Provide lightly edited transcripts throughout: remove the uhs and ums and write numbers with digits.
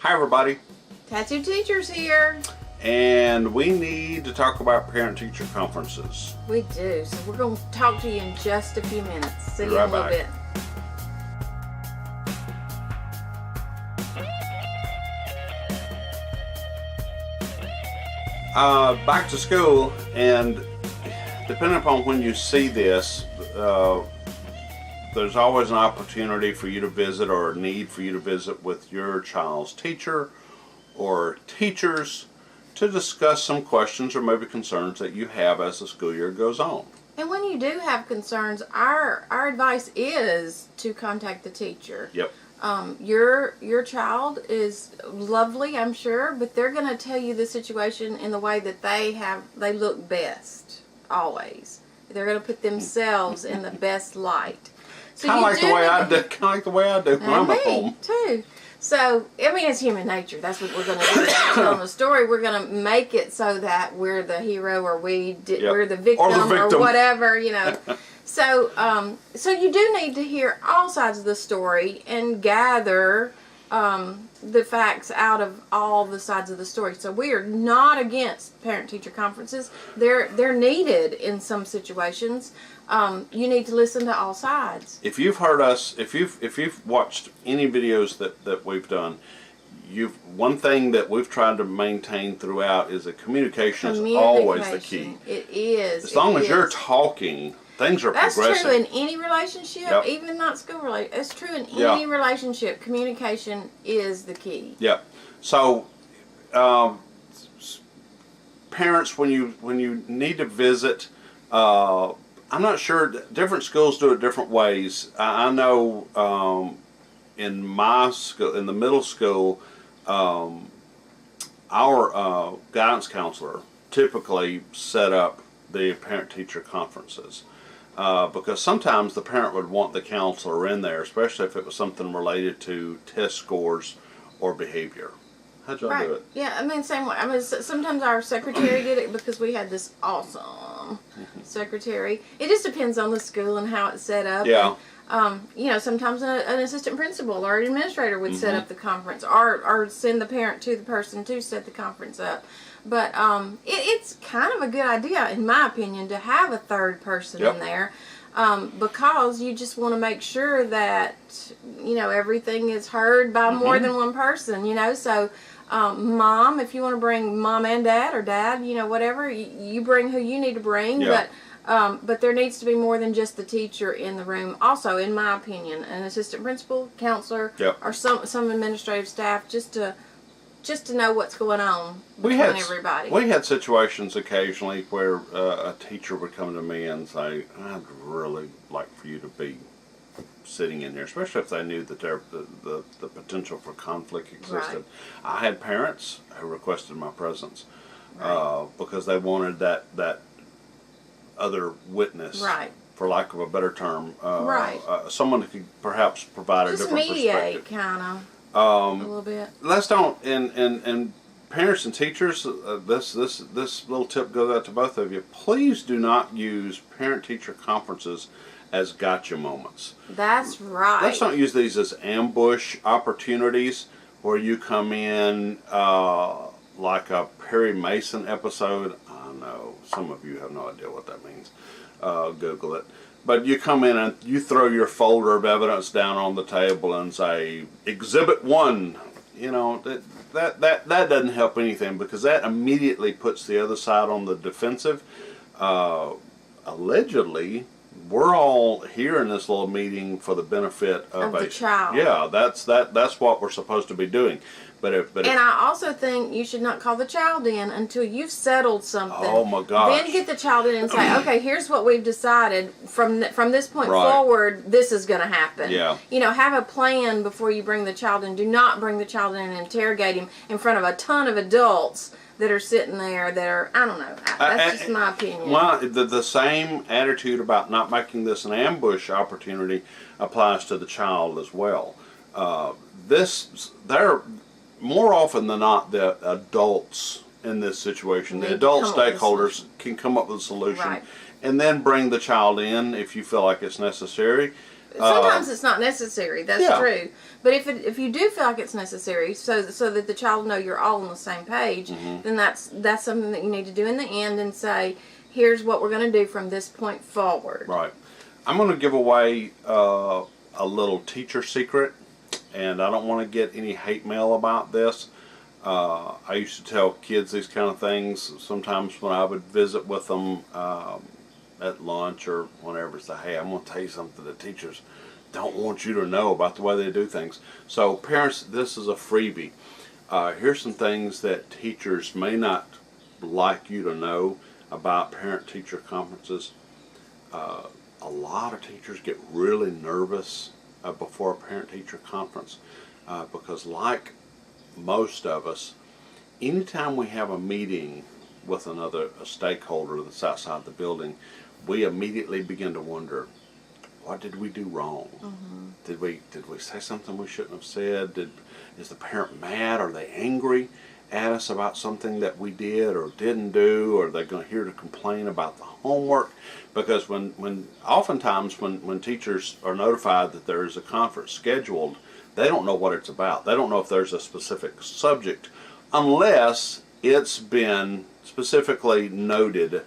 Hi everybody. Tattoo Teachers here. And we need to talk about parent-teacher conferences. We do. So we're going to talk to you in just a few minutes. See you in a little bit. Back to school, and depending upon when you see this, there's always an opportunity for you to visit or a need for you to visit with your child's teacher or teachers to discuss some questions or maybe concerns that you have as the school year goes on. And when you do have concerns, our advice is to contact the teacher. Yep. Your child is lovely, I'm sure, but they're going to tell you the situation in the way that they look best, always. They're going to put themselves in the best light. So kind of like the way I do. Kind of like the way I do when I'm at home. Too. So I mean, it's human nature. That's what we're going to do. Telling the story, we're going to make it so that we're the hero, or we're the victim, or whatever, you know. So, so you do need to hear all sides of the story and gather the facts out of all the sides of the story. So we are not against parent-teacher conferences. They're needed in some situations. You need to listen to all sides. If you've heard us, if you've watched any videos that we've done, one thing that we've tried to maintain throughout is that communication is always the key. It is. As long as you're talking, things are progressing. That's true in any relationship, even not school relationship. It's true in any relationship. Communication is the key. Yep. So, parents, when you need to visit, I'm not sure. Different schools do it different ways. I know in my school, in the middle school, our guidance counselor typically set up the parent-teacher conferences. Because sometimes the parent would want the counselor in there, especially if it was something related to test scores or behavior. How'd y'all do it? Yeah, I mean, same way. I mean, sometimes our secretary did it because we had this awesome secretary. It just depends on the school and how it's set up. Yeah. And, you know, sometimes an assistant principal or an administrator would set up the conference, or send the parent to the person to set the conference up. But it's kind of a good idea, in my opinion, to have a third person in there, because you just want to make sure that, you know, everything is heard by more than one person, you know. So, mom, if you want to bring mom and dad, or dad, you know, whatever, you bring who you need to bring. Yeah. But there needs to be more than just the teacher in the room. Also, in my opinion, an assistant principal, counselor, or some administrative staff, just to know what's going on between everybody. We had situations occasionally where a teacher would come to me and say, I'd really like for you to be sitting in there, especially if they knew that the potential for conflict existed. I had parents who requested my presence because they wanted that other witness, for lack of a better term, someone who could perhaps provide a different perspective. Just mediate, kind of. A little bit. Let's don't, and parents and teachers, this little tip goes out to both of you. Please do not use parent-teacher conferences as gotcha moments. That's right. Let's not use these as ambush opportunities where you come in like a Perry Mason episode. I know some of you have no idea what that means. Google it. But you come in and you throw your folder of evidence down on the table and say, Exhibit 1. You know, that doesn't help anything, because that immediately puts the other side on the defensive. Allegedly, we're all here in this little meeting for the benefit of the child. Yeah, that's what we're supposed to be doing. But I also think you should not call the child in until you've settled something. Oh my gosh. Then get the child in and say, okay, here's what we've decided. From this point forward, this is going to happen. Yeah. You know, have a plan before you bring the child in. Do not bring the child in and interrogate him in front of a ton of adults that are sitting there that are, I don't know. That's just my opinion. Well, the same attitude about not making this an ambush opportunity applies to the child as well. More often than not, the adults in this situation, the adult stakeholders can come up with a solution, and then bring the child in if you feel like it's necessary. Sometimes it's not necessary. That's yeah. true. But if you do feel like it's necessary, so that the child know you're all on the same page, then that's something that you need to do in the end and say, here's what we're going to do from this point forward. Right. I'm going to give away a little teacher secret, and I don't want to get any hate mail about this. I used to tell kids these kind of things sometimes when I would visit with them at lunch or whenever. Say, hey, I'm going to tell you something that teachers don't want you to know about the way they do things. So parents, this is a freebie. Here's some things that teachers may not like you to know about parent-teacher conferences. A lot of teachers get really nervous before a parent-teacher conference because, like most of us, anytime we have a meeting with a stakeholder that's outside the building, we immediately begin to wonder, what did we do wrong? Did we say something we shouldn't have said? Is the parent mad? Are they angry at us about something that we did or didn't do? Or are they going to hear to complain about the homework? Because oftentimes when teachers are notified that there is a conference scheduled, they don't know what it's about. They don't know if there's a specific subject unless it's been specifically noted,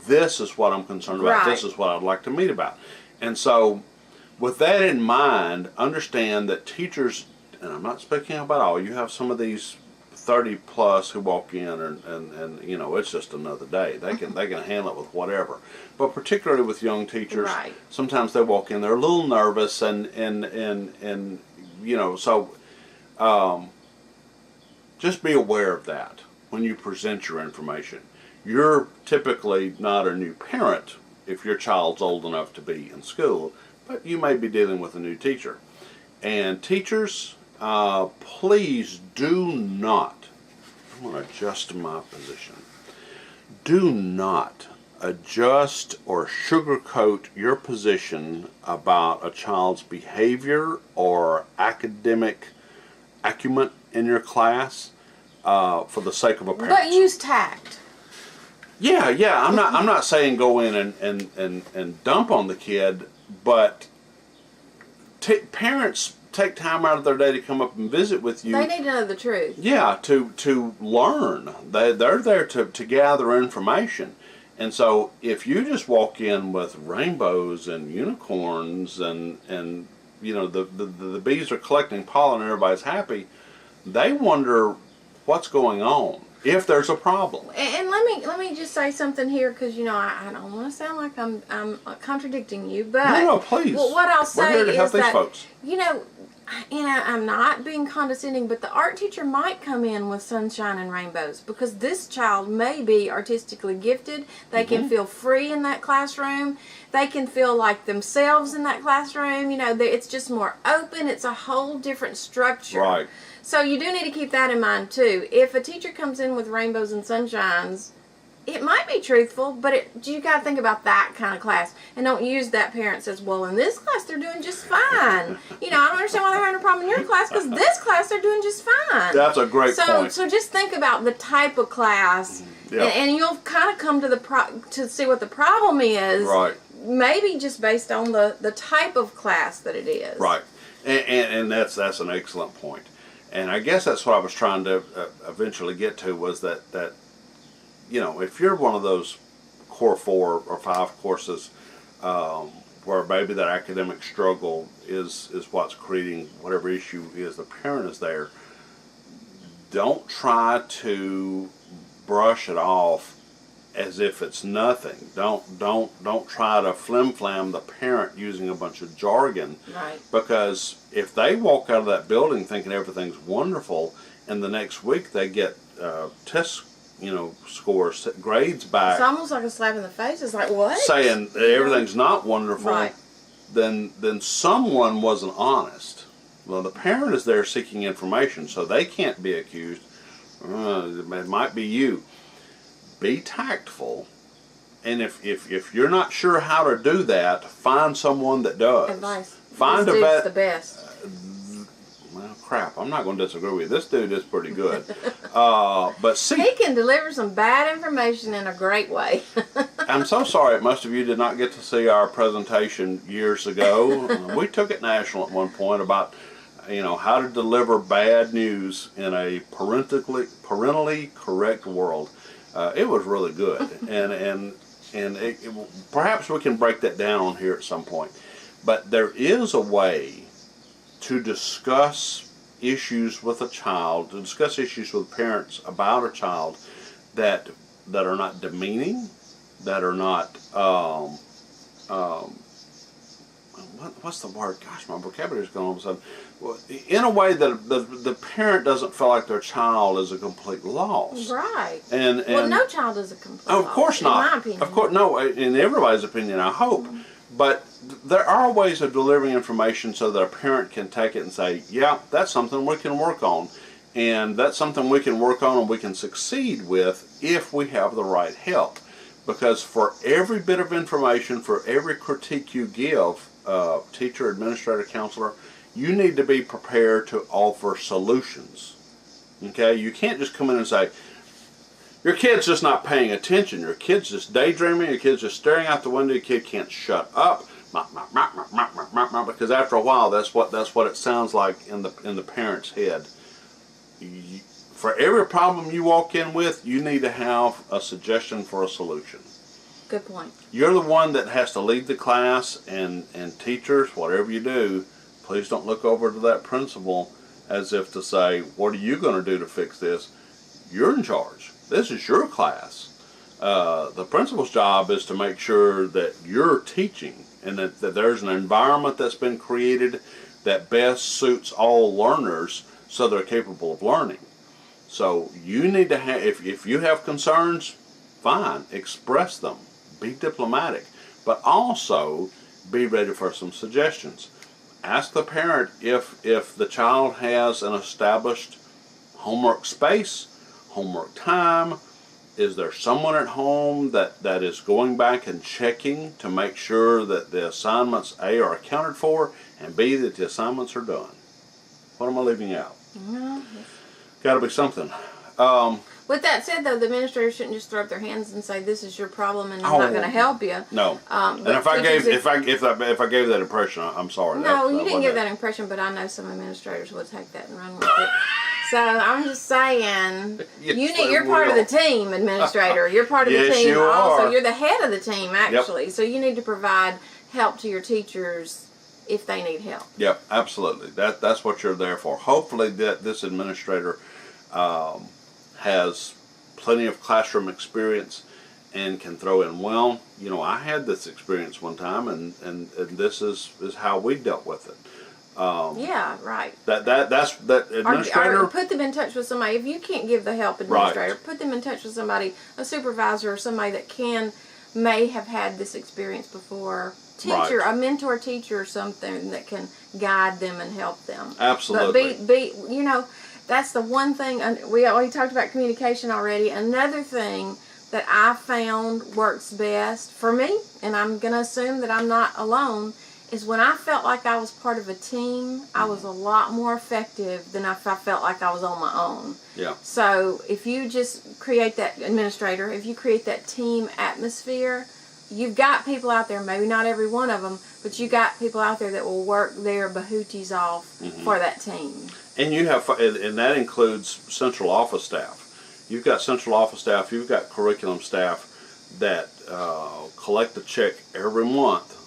this is what I'm concerned about, this is what I'd like to meet about. And so with that in mind, understand that teachers, and I'm not speaking about all, you have some of these 30 plus who walk in and you know, it's just another day. They can handle it with whatever. But particularly with young teachers, sometimes they walk in, they're a little nervous and you know, so just be aware of that when you present your information. You're typically not a new parent if your child's old enough to be in school, but you may be dealing with a new teacher. And teachers, please do not, I'm going to adjust my position, do not adjust or sugarcoat your position about a child's behavior or academic acumen in your class for the sake of a parent. But use tact. Yeah. I'm not saying go in and dump on the kid, but parents take time out of their day to come up and visit with you. They need to know the truth. Yeah, to learn. They're there to gather information. And so if you just walk in with rainbows and unicorns and you know the bees are collecting pollen and everybody's happy, they wonder what's going on, if there's a problem. And let me just say something here, because you know I don't want to sound like I'm contradicting you, but no, please. Well, what I'll say We're here to help is these that folks. you know, and I'm not being condescending, but the art teacher might come in with sunshine and rainbows because this child may be artistically gifted. They can feel free in that classroom. They can feel like themselves in that classroom. You know, it's just more open. It's a whole different structure. Right. So you do need to keep that in mind too. If a teacher comes in with rainbows and sunshines, it might be truthful, but you got to think about that kind of class. And don't use that parent says, well, in this class they're doing just fine. You know, I don't understand why they're having a problem in your class, because this class they're doing just fine. That's a great point. So just think about the type of class, and you'll kind of come to to see what the problem is. Right. Maybe just based on the type of class that it is. Right. And that's an excellent point. And I guess that's what I was trying to eventually get to, was that you know, if you're one of those core 4 or 5 courses where maybe that academic struggle is what's creating whatever issue is, the parent is there, don't try to brush it off as if it's nothing. Don't try to flim-flam the parent using a bunch of jargon. Right. Because if they walk out of that building thinking everything's wonderful, and the next week they get test scores, grades back, it's almost like a slap in the face. It's like, what? Saying everything's not wonderful. Right. Then someone wasn't honest. Well, the parent is there seeking information, so they can't be accused. It might be you. Be tactful, and if you're not sure how to do that, find someone that does. Advice. Find this a vet. The best. Well, crap. I'm not going to disagree with you. This dude is pretty good. But see, he can deliver some bad information in a great way. I'm so sorry that most of you did not get to see our presentation years ago. We took it national at one point about, how to deliver bad news in a parentally correct world. It was really good, and perhaps we can break that down on here at some point. But there is a way to discuss issues with a child, to discuss issues with parents about a child that are not demeaning, that are not what's the word? Gosh, my vocabulary is going all of a sudden. Well, in a way that the parent doesn't feel like their child is a complete loss. Right. And well, no child is a complete loss. Of course not. In my opinion. Of course, no. In everybody's opinion, I hope. Mm-hmm. But there are ways of delivering information so that a parent can take it and say, yeah, that's something we can work on. And that's something we can work on and we can succeed with if we have the right help. Because for every bit of information, for every critique you give, teacher, administrator, counselor, you need to be prepared to offer solutions. Okay? You can't just come in and say, your kid's just not paying attention, your kid's just daydreaming, your kid's just staring out the window, your kid can't shut up, because after a while that's what it sounds like in the parent's head. For every problem you walk in with, you need to have a suggestion for a solution. Good point. You're the one that has to lead the class, and teachers, whatever you do, please don't look over to that principal as if to say, what are you going to do to fix this? You're in charge. This is your class. The principal's job is to make sure that you're teaching and that there's an environment that's been created that best suits all learners so they're capable of learning. So you need to have, if you have concerns, fine, express them. Be diplomatic, but also be ready for some suggestions. Ask the parent if the child has an established homework space, homework time. Is there someone at home that is going back and checking to make sure that the assignments, A, are accounted for, and B, that the assignments are done? What am I leaving out? No. Got to be something. With that said, though, the administrator shouldn't just throw up their hands and say, "This is your problem, and I'm not going to help you." No. And if I gave that impression, I'm sorry. No, you didn't give that impression, but I know some administrators would take that and run with it. So I'm just saying, you're part of the team, administrator. You're part of the team. You also, are. You're the head of the team, actually. Yep. So you need to provide help to your teachers if they need help. Yep, absolutely. That's what you're there for. Hopefully, that this administrator has plenty of classroom experience and can throw in, well, I had this experience one time, and this is how we dealt with it. Yeah, right. That's that administrator. Or put them in touch with somebody. If you can't give the help administrator, right, put them in touch with somebody, a supervisor or somebody that may have had this experience before. Teacher, right, a mentor teacher or something that can guide them and help them. Absolutely. But that's the one thing. We talked about communication already. Another thing that I found works best for me, and I'm going to assume that I'm not alone, is when I felt like I was part of a team, I was a lot more effective than if I felt like I was on my own. Yeah. So if you just create that, administrator, if you create that team atmosphere, you've got people out there, maybe not every one of them, but you got people out there that will work their bahooties off for that team. And you have, and that includes central office staff. You've got central office staff, you've got curriculum staff that collect a check every month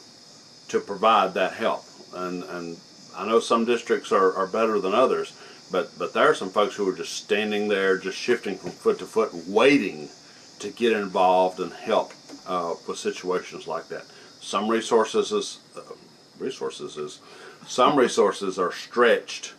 to provide that help. And I know some districts are better than others, but there are some folks who are just standing there, just shifting from foot to foot, waiting to get involved and help with situations like that. Some resources are stretched.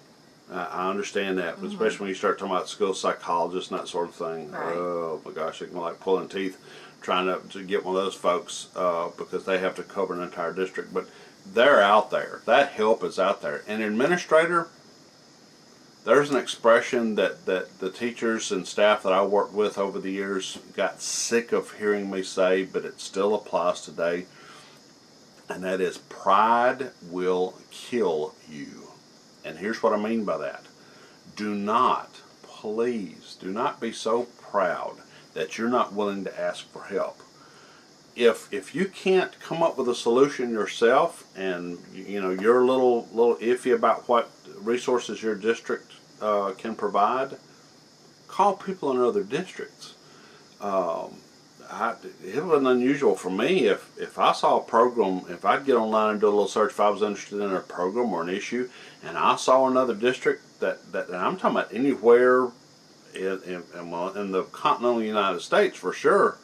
I understand that, but especially when you start talking about school psychologists and that sort of thing. Right. Oh my gosh, it can be like pulling teeth trying to get one of those folks because they have to cover an entire district. But they're out there. That help is out there. And administrator, there's an expression that the teachers and staff that I worked with over the years got sick of hearing me say, but it still applies today. And that is, pride will kill you. And here's what I mean by that. Please do not be so proud that you're not willing to ask for help. if you can't come up with a solution yourself, and you're a little iffy about what resources your district can provide, call people in other districts. It wasn't unusual for me if I saw a program, if I'd get online and do a little search, if I was interested in a program or an issue, and I saw another district that and I'm talking about anywhere in the continental United States for sure,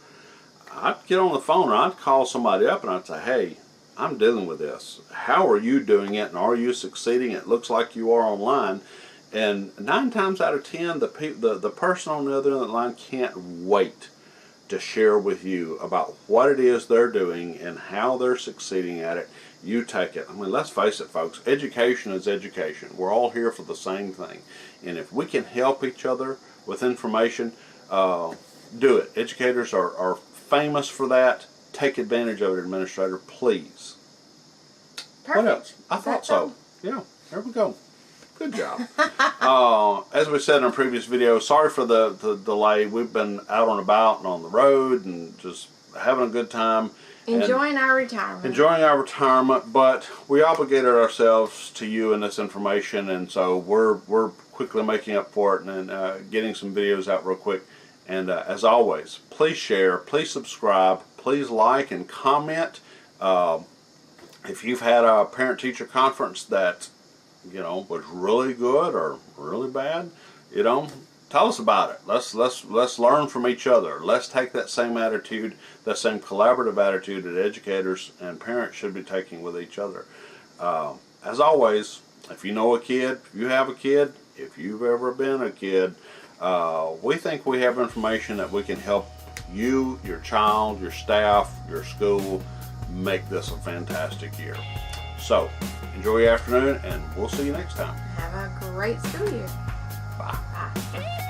I'd get on the phone or I'd call somebody up and I'd say, hey, I'm dealing with this. How are you doing it, and are you succeeding? It looks like you are online. And 9 times out of 10, the person on the other end of the line can't wait to share with you about what it is they're doing and how they're succeeding at it. You take it. I mean, let's face it, folks. Education is education. We're all here for the same thing. And if we can help each other with information, do it. Educators are famous for that. Take advantage of it, administrator, please. Perfect. What else? I thought so. Yeah, there we go. Good job. As we said in a previous video, sorry for the delay. We've been out and about and on the road and just having a good time. Enjoying our retirement. Enjoying our retirement, but we obligated ourselves to you in this information, and so we're quickly making up for it and getting some videos out real quick. And as always, please share, please subscribe, please like and comment. If you've had a parent-teacher conference that was really good or really bad, tell us about it. Let's learn from each other. Let's take that same attitude, that same collaborative attitude that educators and parents should be taking with each other. As always, if you know a kid, if you have a kid, if you've ever been a kid, we think we have information that we can help you, your child, your staff, your school make this a fantastic year. So, enjoy your afternoon, and we'll see you next time. Have a great school year. Bye. Bye.